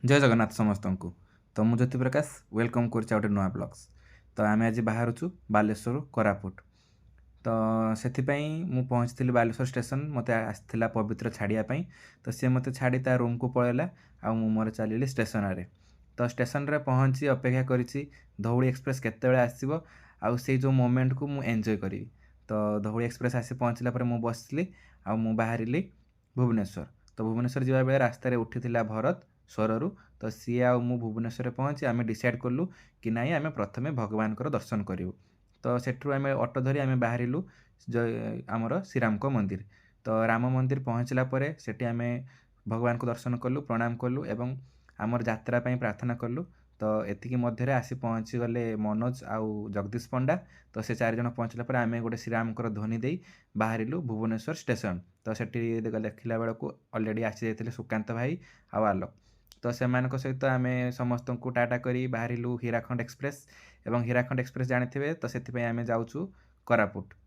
जय जगन्नाथ समस्त को। तो मुझे ज्योति प्रकाश वेलकम कर नुआ ब्लग्स। तो आम आज बाहरचु बालेश्वर कोरापुट। तो से मुझे पहुँची बालेश्वर स्टेशन मत आसला पवित्र छाड़ापी। तो सी मत छाड़ी ता रूम को पलैला आउ मोर चलिए स्टेशन। तो स्टेशन रे पहुँची अपेक्षा करी धौली एक्सप्रेस केतबेले आसो आउ से जो मोमेंट को मुझे एंजॉय करी। तो धौली एक्सप्रेस आसी पहुँचला मुझे बसली आ बाहरी भुवनेश्वर। तो भुवनेश्वर जावा बेले रास्तार उठी भरत स्वरु। तो सी आ भुवनेश्वर पहुँची आम डिसाइड कलु कि नाई आम प्रथमे भगवान दर्शन करूँ। तो सेठू आम ऑटो धरी आम बाहरिलु आमर श्रीराम मंदिर। तो राम मंदिर पहुँचला सेठी आम भगवान को दर्शन कलु, प्रणाम कलु एवं आमर यात्रा प्रार्थना कलु। तो एतिकी मध्य आसी पहुँची गले मनोज आउ जगदीश पंडा। तो से चार जन पहुँचला आम गोटे श्रीराम ध्वनि दे बाहरिलु भुवनेश्वर स्टेशन। तो सेठी देखला बेलू अलरेडी आसी जाते सुकांत भाई आउ आलोक। तो से सहित आम समस्त को टाटा करी बाहरिलु हीराखंड एक्सप्रेस। एवं हीराखंड एक्सप्रेस जानी थे तो से आम जाऊँ कोरापुट।